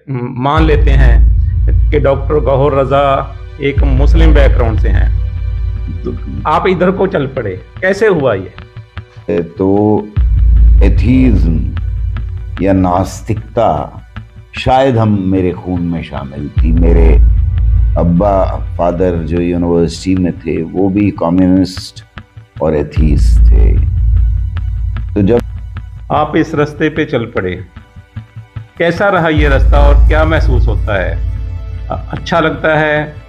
मान लेते हैं कि डॉक्टर गौहर रजा एक मुस्लिम बैकग्राउंड से हैं, तो आप इधर को चल पड़े, कैसे हुआ ये? तो एथीज्म या नास्तिकता शायद मेरे खून में शामिल थी। मेरे अब्बा फादर जो यूनिवर्सिटी में थे वो भी कम्युनिस्ट और एथीस्ट थे। तो जब आप इस रास्ते पे चल पड़े, कैसा रहा ये रास्ता और क्या महसूस होता है? अच्छा लगता है?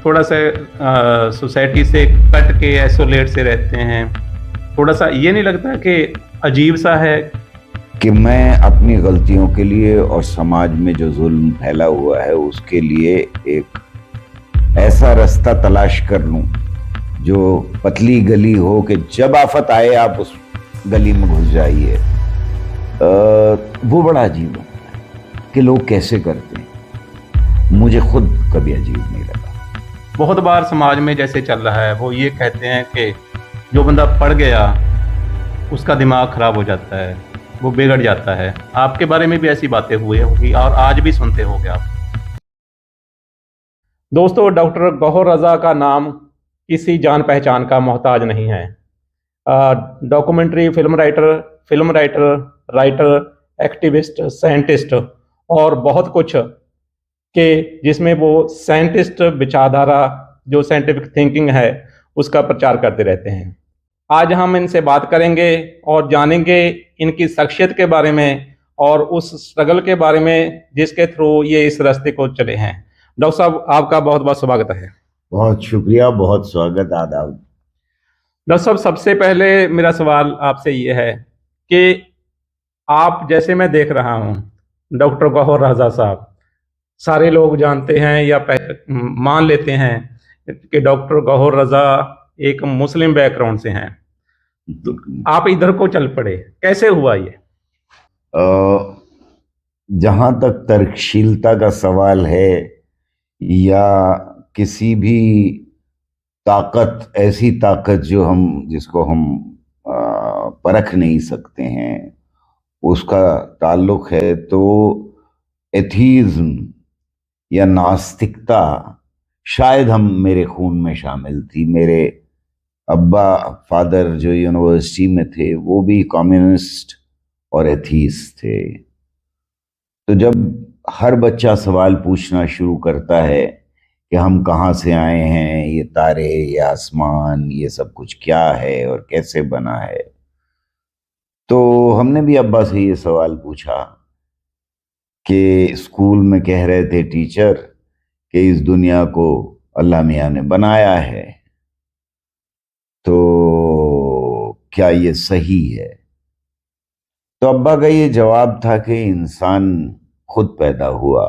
थोड़ा सा सोसाइटी से कट के आइसोलेट से रहते हैं, थोड़ा सा ये नहीं लगता कि अजीब सा है कि मैं अपनी गलतियों के लिए और समाज में जो जुल्म फैला हुआ है उसके लिए एक ऐसा रास्ता तलाश कर लूं जो पतली गली हो कि जब आफत आए आप उस गली में घुस जाइए। वो बड़ा अजीब है कि लोग कैसे करते हैं, मुझे खुद कभी अजीब नहीं लगा। बहुत बार समाज में जैसे चल रहा है वो ये कहते हैं कि जो बंदा पढ़ गया उसका दिमाग खराब हो जाता है, वो बिगड़ जाता है। आपके बारे में भी ऐसी बातें हुई होगी और आज भी सुनते होंगे आप। दोस्तों, डॉक्टर गौहर रजा का नाम किसी जान पहचान का मोहताज नहीं है। Documentary film writer, activist, scientist और बहुत कुछ के जिसमें वो साइंटिस्ट विचारधारा जो साइंटिफिक थिंकिंग है उसका प्रचार करते रहते हैं। आज हम इनसे बात करेंगे और जानेंगे इनकी शख्सियत के बारे में और उस स्ट्रगल के बारे में जिसके थ्रू ये इस रास्ते को चले हैं। डॉक्टर साहब, आपका बहुत बहुत स्वागत है। बहुत शुक्रिया, बहुत स्वागत, आदाब। डॉक्टर साहब, सबसे पहले मेरा सवाल आपसे ये है कि आप, जैसे मैं देख रहा हूँ, डॉक्टर गौहर रजा साहब सारे लोग जानते हैं या मान लेते हैं कि डॉक्टर गौहर रजा एक मुस्लिम बैकग्राउंड से हैं, तो आप इधर को चल पड़े, कैसे हुआ ये? जहां तक तर्कशीलता का सवाल है या किसी भी ताकत, ऐसी ताकत जिसको हम परख नहीं सकते हैं, उसका ताल्लुक है, तो एथीज्म या नास्तिकता शायद मेरे खून में शामिल थी। मेरे अब्बा फादर जो यूनिवर्सिटी में थे वो भी कम्युनिस्ट और एथीस्ट थे। तो जब हर बच्चा सवाल पूछना शुरू करता है कि हम कहाँ से आए हैं, ये तारे, ये आसमान, ये सब कुछ क्या है और कैसे बना है, तो हमने भी अब्बा से ये सवाल पूछा कि स्कूल में कह रहे थे टीचर कि इस दुनिया को अल्लाह मियाँ ने बनाया है, तो क्या ये सही है? तो अब्बा का ये जवाब था कि इंसान खुद पैदा हुआ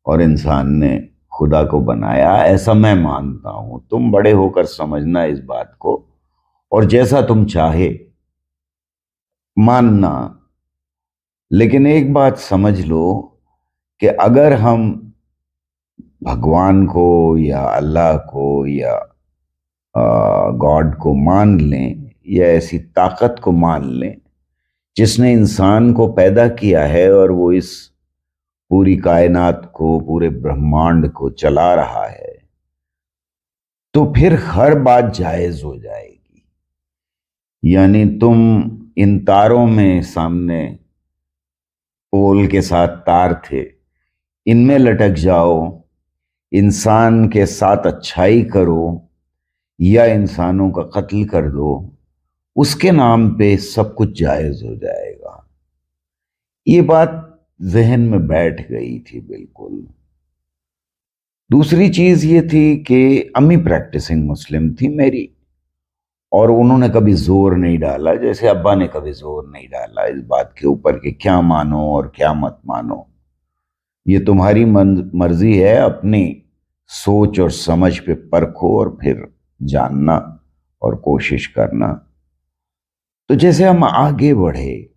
और इंसान ने खुदा को बनाया, ऐसा मैं मानता हूं। तुम बड़े होकर समझना इस बात को और जैसा तुम चाहे मानना, लेकिन एक बात समझ लो कि अगर हम भगवान को या अल्लाह को या गॉड को मान लें या ऐसी ताकत को मान लें जिसने इंसान को पैदा किया है और वो इस पूरी कायनात को, पूरे ब्रह्मांड को चला रहा है, तो फिर हर बात जायज हो जाएगी। यानी तुम इन तारों में, सामने पोल के साथ तार थे, इनमें लटक जाओ, इंसान के साथ अच्छाई करो या इंसानों का कत्ल कर दो, उसके नाम पे सब कुछ जायज हो जाएगा। ये बात जहन में बैठ गई थी बिल्कुल। दूसरी चीज ये थी कि अम्मी प्रैक्टिसिंग मुस्लिम थी मेरी, और उन्होंने कभी जोर नहीं डाला, जैसे अब्बा ने कभी जोर नहीं डाला इस बात के ऊपर कि क्या मानो और क्या मत मानो, ये तुम्हारी मर्जी है, अपनी सोच और समझ पे परखो और फिर जानना और कोशिश करना। तो जैसे हम आगे बढ़े,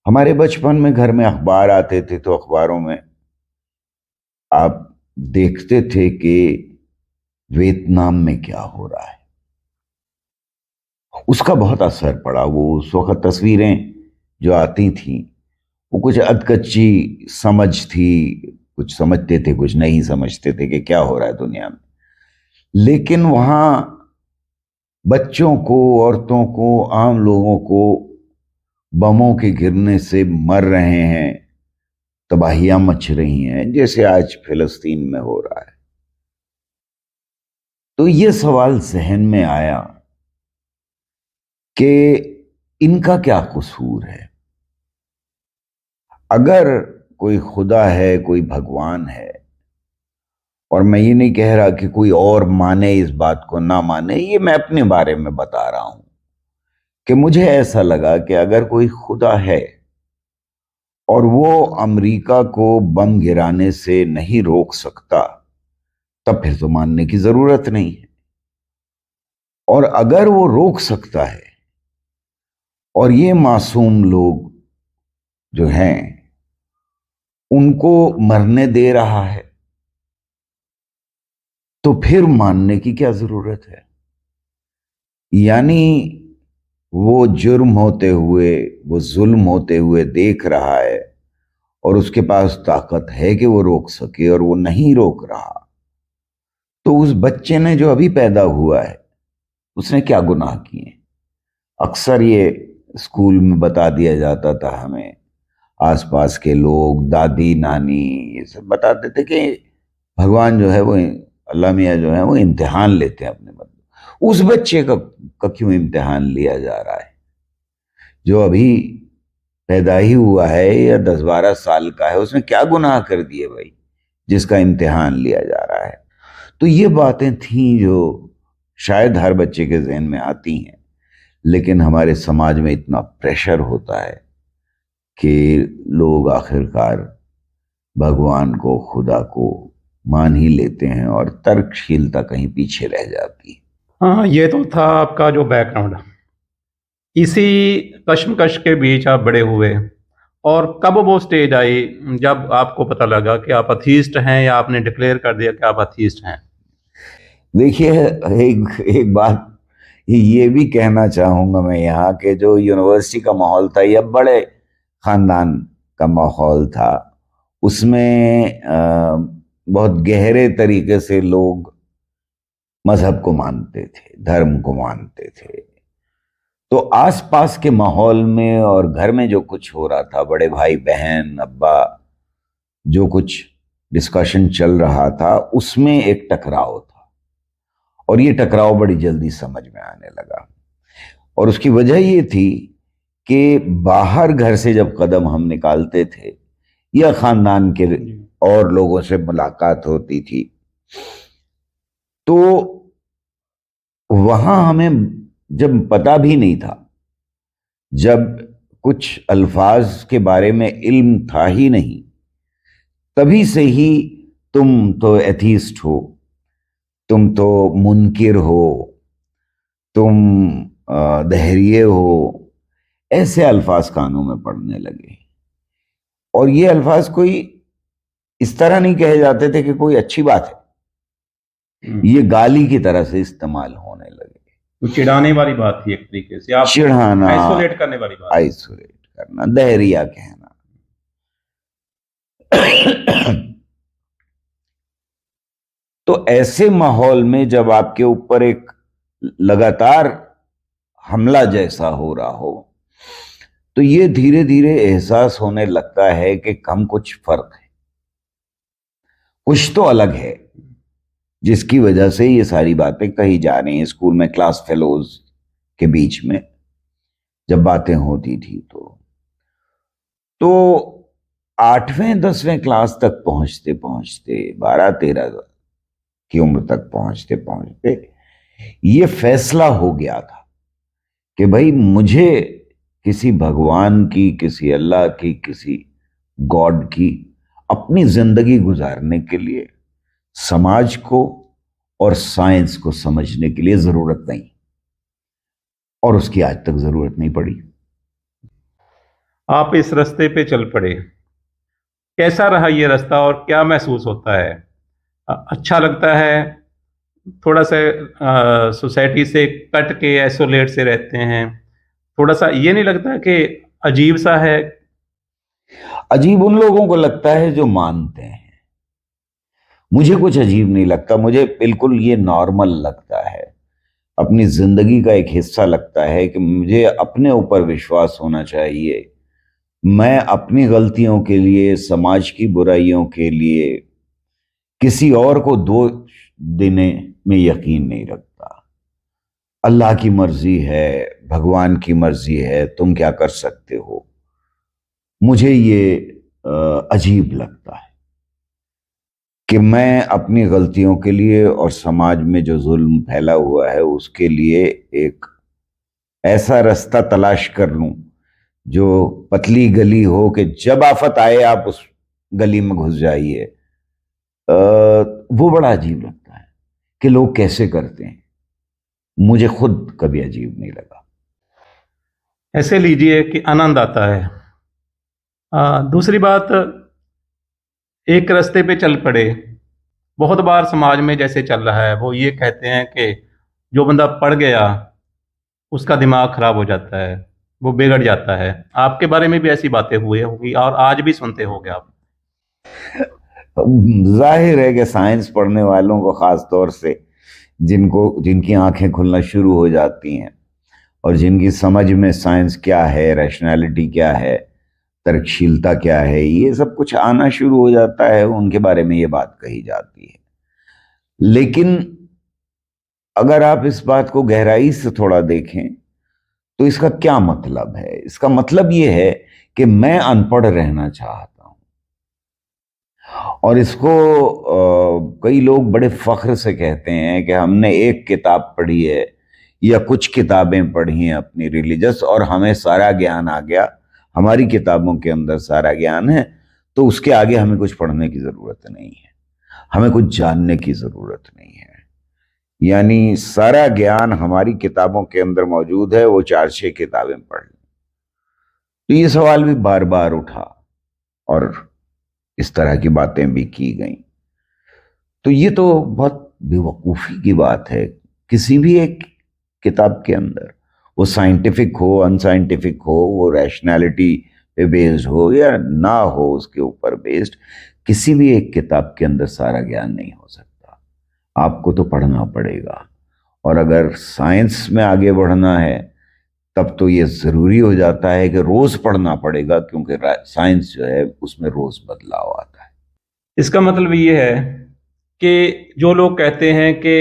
हमारे बचपन में घर में अखबार आते थे, तो अखबारों में आप देखते थे कि वियतनाम में क्या हो रहा है, उसका बहुत असर पड़ा। वो उस वक्त तस्वीरें जो आती थी वो कुछ अधकच्ची समझ थी, कुछ समझते थे कुछ नहीं समझते थे कि क्या हो रहा है दुनिया में। लेकिन वहां बच्चों को, औरतों को, आम लोगों को बमों के गिरने से मर रहे हैं, तबाहियां मच रही हैं, जैसे आज फिलिस्तीन में हो रहा है। तो ये सवाल जहन में आया कि इनका क्या कसूर है। अगर कोई खुदा है, कोई भगवान है, और मैं ये नहीं कह रहा कि कोई और माने इस बात को ना माने, ये मैं अपने बारे में बता रहा हूं कि मुझे ऐसा लगा कि अगर कोई खुदा है और वो अमेरिका को बम गिराने से नहीं रोक सकता, तब फिर तो मानने की जरूरत नहीं है। और अगर वो रोक सकता है और ये मासूम लोग जो हैं उनको मरने दे रहा है, तो फिर मानने की क्या जरूरत है। यानी वो जुर्म होते हुए, वो जुल्म होते हुए देख रहा है और उसके पास ताकत है कि वो रोक सके, और वो नहीं रोक रहा, तो उस बच्चे ने जो अभी पैदा हुआ है उसने क्या गुनाह किए। अक्सर ये स्कूल में बता दिया जाता था हमें, आसपास के लोग, दादी नानी ये सब बताते थे कि भगवान जो है वो, अल्लाह मियाँ जो है वो इम्तिहान लेते हैं अपने बंदे। उस बच्चे का क्यों इम्तिहान लिया जा रहा है जो अभी पैदा ही हुआ है या 10-12 साल का है? उसने क्या गुनाह कर दिए भाई जिसका इम्तिहान लिया जा रहा है? तो ये बातें थीं जो शायद हर बच्चे के जहन में आती हैं, लेकिन हमारे समाज में इतना प्रेशर होता है कि लोग आखिरकार भगवान को, खुदा को मान ही लेते हैं और तर्कशीलता कहीं पीछे रह जाती है। हाँ, ये तो था आपका जो बैकग्राउंड। इसी कश्मकश के बीच आप बड़े हुए, और कब वो स्टेज आई जब आपको पता लगा कि आप अथीस्ट हैं, या आपने डिक्लेयर कर दिया कि आप अथीस्ट हैं? देखिए, एक एक बात ये भी कहना चाहूंगा मैं यहाँ के, जो यूनिवर्सिटी का माहौल था यह बड़े खानदान का माहौल था। उसमें बहुत गहरे तरीके से लोग मजहब को मानते थे, धर्म को मानते थे। तो आसपास के माहौल में और घर में जो कुछ हो रहा था, बड़े भाई बहन अब्बा, जो कुछ डिस्कशन चल रहा था, उसमें एक टकराव था, और ये टकराव बड़ी जल्दी समझ में आने लगा। और उसकी वजह ये थी कि बाहर घर से जब कदम हम निकालते थे या खानदान के और लोगों से मुलाकात होती थी, तो वहां हमें जब पता भी नहीं था, जब कुछ अल्फाज के बारे में इल्म था ही नहीं, तभी से ही तुम तो एथीस्ट हो, तुम तो मुनकिर हो, तुम दहरिये हो, ऐसे अल्फाज कानों में पड़ने लगे। और ये अल्फाज कोई इस तरह नहीं कहे जाते थे कि कोई अच्छी बात है, ये गाली की तरह से इस्तेमाल होने लगे। तो चिढ़ाने वाली बात थी, एक तरीके से आप चिढ़ाना, आइसोलेट करने वाली बात। आइसोलेट करना, दहरिया कहना। तो ऐसे माहौल में जब आपके ऊपर एक लगातार हमला जैसा हो रहा हो, तो ये धीरे धीरे एहसास होने लगता है कि कम कुछ फर्क है, कुछ तो अलग है, जिसकी वजह से ये सारी बातें कही जा रही हैं। स्कूल में क्लास फेलोज के बीच में जब बातें होती थी, तो 8वें-10वें क्लास तक पहुंचते पहुंचते, 12-13 की उम्र तक पहुंचते पहुंचते ये फैसला हो गया था कि भाई मुझे किसी भगवान की, किसी अल्लाह की, किसी गॉड की अपनी जिंदगी गुजारने के लिए समाज को और साइंस को समझने के लिए जरूरत नहीं, और उसकी आज तक जरूरत नहीं पड़ी। आप इस रास्ते पे चल पड़े। कैसा रहा ये रास्ता और क्या महसूस होता है? अच्छा लगता है? थोड़ा सा सोसाइटी से कट के आइसोलेट से रहते हैं, थोड़ा सा ये नहीं लगता कि अजीब सा है? अजीब उन लोगों को लगता है जो मानते हैं। मुझे कुछ अजीब नहीं लगता, मुझे बिल्कुल ये नॉर्मल लगता है, अपनी जिंदगी का एक हिस्सा लगता है कि मुझे अपने ऊपर विश्वास होना चाहिए। मैं अपनी गलतियों के लिए, समाज की बुराइयों के लिए किसी और को दोष देने में यकीन नहीं रखता। अल्लाह की मर्जी है, भगवान की मर्जी है, तुम क्या कर सकते हो। मुझे ये अजीब लगता है कि मैं अपनी गलतियों के लिए और समाज में जो जुल्म फैला हुआ है उसके लिए एक ऐसा रास्ता तलाश कर लूं जो पतली गली हो कि जब आफत आए आप उस गली में घुस जाइए। वो बड़ा अजीब लगता है कि लोग कैसे करते हैं। मुझे खुद कभी अजीब नहीं लगा। ऐसे लीजिए कि आनंद आता है। दूसरी बात, एक रास्ते पे चल पड़े। बहुत बार समाज में जैसे चल रहा है, वो ये कहते हैं कि जो बंदा पढ़ गया उसका दिमाग खराब हो जाता है, वो बिगड़ जाता है। आपके बारे में भी ऐसी बातें हुई होगी और आज भी सुनते होगे आप। जाहिर है कि साइंस पढ़ने वालों को, खास तौर से जिनकी आंखें खुलना शुरू हो जाती हैं और जिनकी समझ में साइंस क्या है, रैशनैलिटी क्या है, तर्कशीलता क्या है, ये सब कुछ आना शुरू हो जाता है, उनके बारे में ये बात कही जाती है। लेकिन अगर आप इस बात को गहराई से थोड़ा देखें तो इसका क्या मतलब है। इसका मतलब ये है कि मैं अनपढ़ रहना चाहता हूं। और इसको कई लोग बड़े फख्र से कहते हैं कि हमने एक किताब पढ़ी है या कुछ किताबें पढ़ी हैं अपनी रिलीजियस और हमें सारा ज्ञान आ गया, हमारी किताबों के अंदर सारा ज्ञान है, तो उसके आगे हमें कुछ पढ़ने की जरूरत नहीं है, हमें कुछ जानने की जरूरत नहीं है। यानी सारा ज्ञान हमारी किताबों के अंदर मौजूद है, वो 4-6 किताबें पढ़ लें। तो ये सवाल भी बार बार उठा और इस तरह की बातें भी की गई। तो ये तो बहुत बेवकूफ़ी की बात है। किसी भी एक किताब के अंदर, वो साइंटिफिक हो, अनसाइंटिफिक हो, वो रैशनैलिटी पे बेस्ड हो या ना हो उसके ऊपर बेस्ड, किसी भी एक किताब के अंदर सारा ज्ञान नहीं हो सकता। आपको तो पढ़ना पड़ेगा। और अगर साइंस में आगे बढ़ना है तब तो ये जरूरी हो जाता है कि रोज पढ़ना पड़ेगा, क्योंकि साइंस जो है उसमें रोज बदलाव आता है। इसका मतलब ये है कि जो लोग कहते हैं कि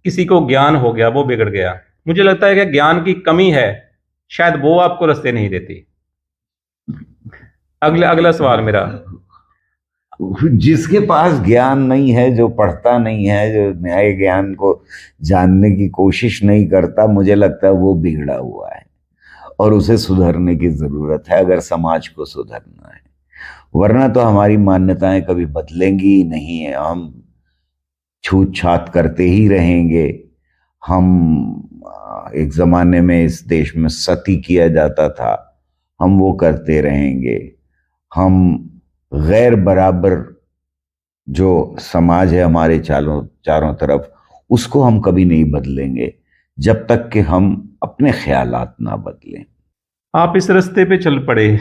किसी को ज्ञान हो गया वो बिगड़ गया, मुझे लगता है कि ज्ञान की कमी है, शायद वो आपको रास्ते नहीं देती। अगला अगला सवाल मेरा। जिसके पास ज्ञान नहीं है, जो पढ़ता नहीं है, जो नए ज्ञान को जानने की कोशिश नहीं करता, मुझे लगता है वो बिगड़ा हुआ है और उसे सुधरने की जरूरत है, अगर समाज को सुधरना है। वरना तो हमारी मान्यताएं कभी बदलेंगी ही नहीं है। हम छूत छात करते ही रहेंगे। हम एक जमाने में इस देश में सती किया जाता था, हम वो करते रहेंगे। हम गैर बराबर जो समाज है हमारे चारों चारों तरफ, उसको हम कभी नहीं बदलेंगे जब तक कि हम अपने ख्यालात ना बदलें। आप इस रास्ते पे चल पड़े,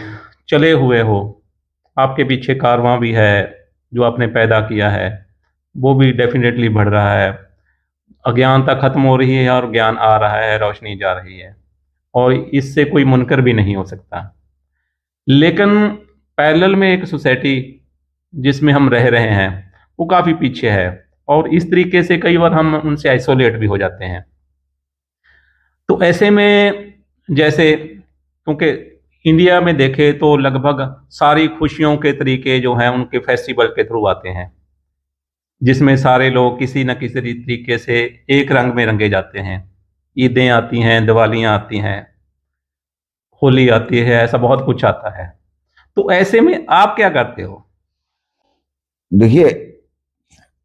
चले हुए हो, आपके पीछे कारवां भी है जो आपने पैदा किया है, वो भी डेफिनेटली बढ़ रहा है। अज्ञानता खत्म हो रही है और ज्ञान आ रहा है, रोशनी जा रही है, और इससे कोई मुनकर भी नहीं हो सकता। लेकिन पैरेलल में एक सोसाइटी जिसमें हम रह रहे हैं वो काफ़ी पीछे है, और इस तरीके से कई बार हम उनसे आइसोलेट भी हो जाते हैं। तो ऐसे में जैसे, क्योंकि इंडिया में देखें तो लगभग सारी खुशियों के तरीके जो हैं उनके फेस्टिवल के थ्रू आते हैं, जिसमें सारे लोग किसी न किसी तरीके से एक रंग में रंगे जाते हैं। ईदें आती हैं, दिवालियाँ आती हैं, होली आती है, ऐसा बहुत कुछ आता है। तो ऐसे में आप क्या करते हो? देखिए,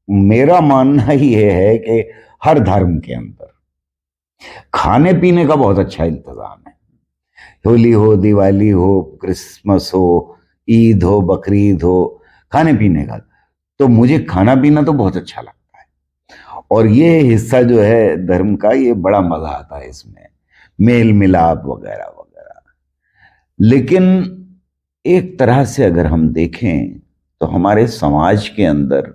मेरा मानना ये है कि हर धर्म के अंदर खाने पीने का बहुत अच्छा इंतजाम है। होली हो, दिवाली हो, क्रिसमस हो, ईद हो, बकरीद हो, खाने पीने का तो मुझे खाना पीना तो बहुत अच्छा लगता है। और ये हिस्सा जो है धर्म का, ये बड़ा मजा आता है इसमें, मेल मिलाप वगैरह वगैरह। लेकिन एक तरह से अगर हम देखें तो हमारे समाज के अंदर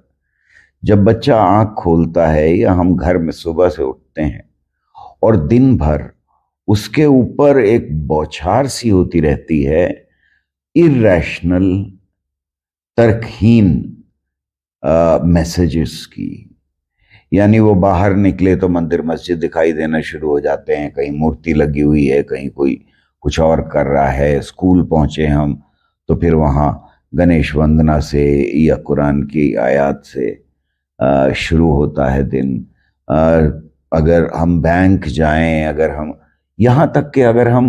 जब बच्चा आंख खोलता है या हम घर में सुबह से उठते हैं और दिन भर उसके ऊपर एक बौछार सी होती रहती है, इरैशनल, तर्कहीन मैसेजेस की। यानी वो बाहर निकले तो मंदिर मस्जिद दिखाई देना शुरू हो जाते हैं, कहीं मूर्ति लगी हुई है, कहीं कोई कुछ और कर रहा है। स्कूल पहुंचे हम तो फिर वहाँ गणेश वंदना से या कुरान की आयत से शुरू होता है दिन। अगर हम बैंक जाएं, अगर हम यहाँ तक कि अगर हम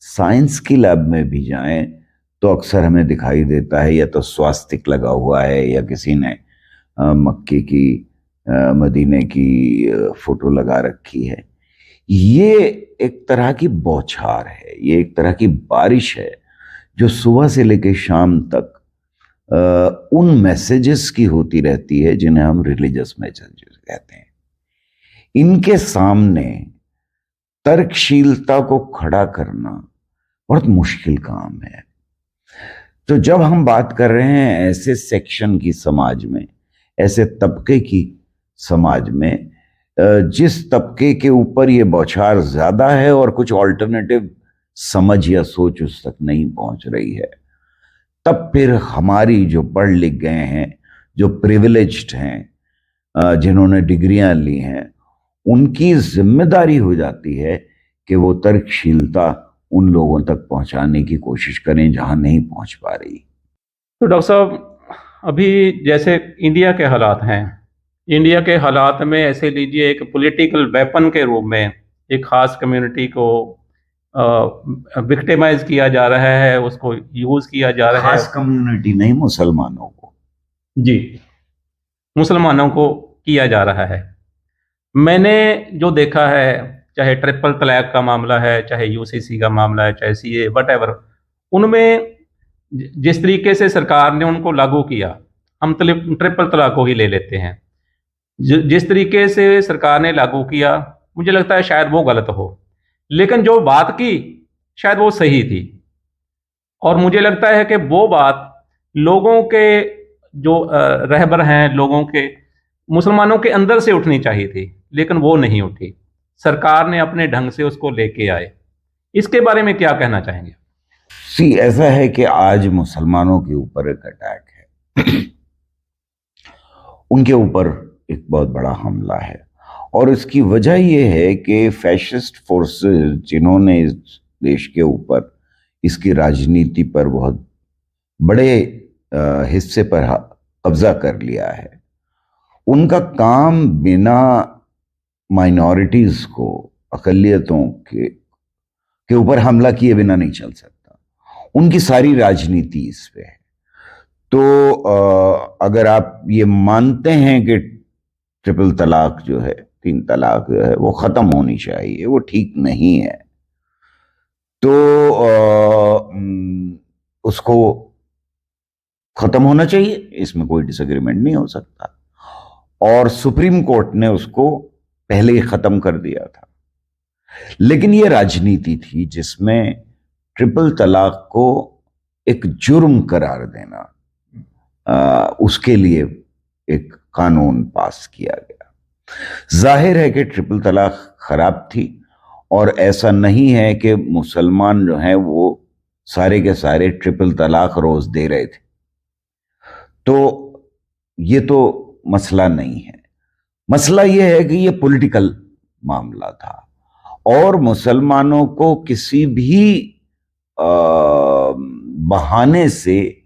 साइंस की लैब में भी जाएं तो अक्सर हमें दिखाई देता है या तो स्वास्तिक लगा हुआ है या किसी ने मक्के की मदीने की फोटो लगा रखी है। ये एक तरह की बौछार है, ये एक तरह की बारिश है जो सुबह से लेकर शाम तक उन मैसेजेस की होती रहती है जिन्हें हम रिलीजियस मैसेजेस कहते हैं। इनके सामने तर्कशीलता को खड़ा करना बहुत मुश्किल काम है। तो जब हम बात कर रहे हैं ऐसे सेक्शन की समाज में, ऐसे तबके की समाज में, जिस तबके के ऊपर ये बौछार ज्यादा है और कुछ ऑल्टरनेटिव समझ या सोच उस तक नहीं पहुंच रही है, तब फिर हमारी जो पढ़ लिख गए हैं, जो प्रिविलेज्ड हैं, जिन्होंने डिग्रियां ली हैं, उनकी जिम्मेदारी हो जाती है कि वो तर्कशीलता उन लोगों तक पहुंचाने की कोशिश करें जहां नहीं पहुंच पा रही। तो डॉक्टर साहब, अभी जैसे इंडिया के हालात हैं, इंडिया के हालात में ऐसे लीजिए एक पॉलिटिकल वेपन के रूप में एक खास कम्युनिटी को विक्टिमाइज किया जा रहा है, उसको यूज किया जा रहा है। खास कम्युनिटी नहीं, मुसलमानों को। जी, मुसलमानों को किया जा रहा है। मैंने जो देखा है, चाहे ट्रिपल तलाक का मामला है, चाहे यूसीसी का मामला है, चाहे सीए वटएवर, उनमें जिस तरीके से सरकार ने उनको लागू किया, हम ट्रिपल तलाक को ही ले लेते हैं। जिस तरीके से सरकार ने लागू किया, मुझे लगता है शायद वो गलत हो, लेकिन जो बात की शायद वो सही थी। और मुझे लगता है कि वो बात लोगों के जो रहबर हैं, लोगों के, मुसलमानों के अंदर से उठनी चाहिए थी, लेकिन वो नहीं उठी। सरकार ने अपने ढंग से उसको लेके आए। इसके बारे में क्या कहना चाहेंगे? ऐसा है कि आज मुसलमानों के ऊपर एक अटैक है उनके ऊपर एक बहुत बड़ा हमला है, और इसकी वजह यह है कि फैशिस्ट फोर्सेस जिन्होंने इस देश के ऊपर इसकी राजनीति पर बहुत बड़े हिस्से पर कब्जा कर लिया है, उनका काम बिना माइनॉरिटीज को, अकलियतों के ऊपर हमला किए बिना नहीं चल सकता। उनकी सारी राजनीति इस पे है। तो अगर आप ये मानते हैं कि ट्रिपल तलाक जो है, 3 तलाक जो है, वो खत्म होनी चाहिए, वो ठीक नहीं है, तो उसको खत्म होना चाहिए, इसमें कोई डिसएग्रीमेंट नहीं हो सकता। और सुप्रीम कोर्ट ने उसको पहले ही खत्म कर दिया था। लेकिन ये राजनीति थी जिसमें ट्रिपल तलाक को एक जुर्म करार देना, उसके लिए एक कानून पास किया गया। जाहिर है कि ट्रिपल तलाक खराब थी, और ऐसा नहीं है कि मुसलमान जो हैं वो सारे के सारे ट्रिपल तलाक रोज दे रहे थे। तो ये तो मसला नहीं है। मसला ये है कि ये पॉलिटिकल मामला था, और मुसलमानों को किसी भी बहाने से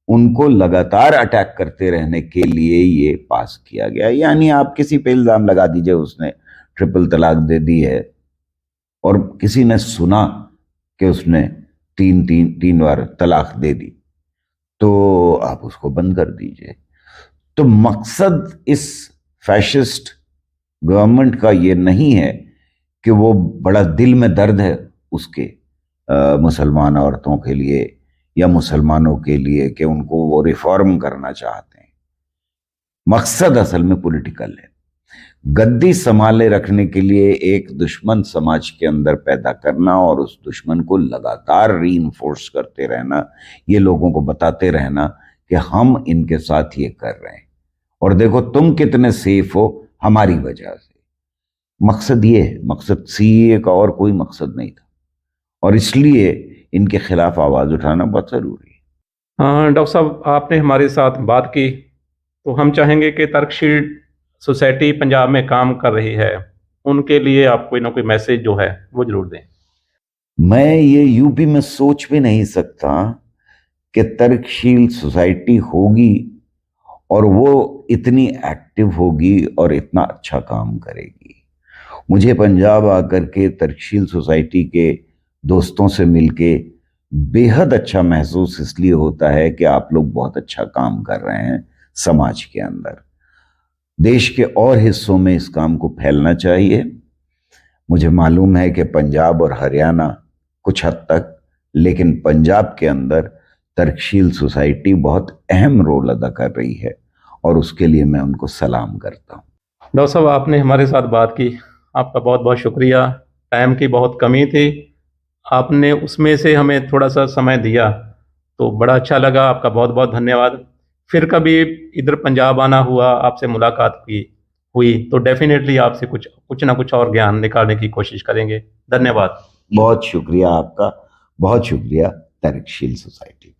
उनको लगातार अटैक करते रहने के लिए ये पास किया गया। यानी आप किसी पे इल्जाम लगा दीजिए उसने ट्रिपल तलाक दे दी है, और किसी ने सुना कि उसने तीन बार तलाक दे दी, तो आप उसको बंद कर दीजिए। तो मकसद इस फैशिस्ट गवर्नमेंट का ये नहीं है कि वो बड़ा दिल में दर्द है उसके मुसलमान औरतों के लिए या मुसलमानों के लिए कि उनको वो रिफॉर्म करना चाहते हैं। मकसद असल में पॉलिटिकल है। गद्दी संभाले रखने के लिए एक दुश्मन समाज के अंदर पैदा करना और उस दुश्मन को लगातार रीइंफोर्स करते रहना, ये लोगों को बताते रहना कि हम इनके साथ ये कर रहे हैं और देखो तुम कितने सेफ हो हमारी वजह से। मकसद ये है, मकसद सीए का और कोई मकसद नहीं था और इसलिए इनके खिलाफ आवाज उठाना बहुत जरूरी है। हाँ डॉक्टर साहब, आपने हमारे साथ बात की तो हम चाहेंगे कि तर्कशील सोसाइटी पंजाब में काम कर रही है, उनके लिए आप कोई ना कोई मैसेज जो है वो जरूर दें। मैं ये यूपी में सोच भी नहीं सकता कि तर्कशील सोसाइटी होगी और वो इतनी एक्टिव होगी और इतना अच्छा काम करेगी। मुझे पंजाब आकर के तर्कशील सोसाइटी के दोस्तों से मिलके बेहद अच्छा महसूस इसलिए होता है कि आप लोग बहुत अच्छा काम कर रहे हैं समाज के अंदर। देश के और हिस्सों में इस काम को फैलना चाहिए। मुझे मालूम है कि पंजाब और हरियाणा कुछ हद तक, लेकिन पंजाब के अंदर तर्कशील सोसाइटी बहुत अहम रोल अदा कर रही है और उसके लिए मैं उनको सलाम करता हूँ। डॉक्टर साहब, आपने हमारे साथ बात की, आपका बहुत बहुत शुक्रिया। टाइम की बहुत कमी थी, आपने उसमें से हमें थोड़ा सा समय दिया तो बड़ा अच्छा लगा, आपका बहुत बहुत धन्यवाद। फिर कभी इधर पंजाब आना हुआ, आपसे मुलाकात हुई तो डेफिनेटली आपसे कुछ ना कुछ और ज्ञान निकालने की कोशिश करेंगे। धन्यवाद। बहुत शुक्रिया आपका, बहुत शुक्रिया तर्कशील सोसाइटी।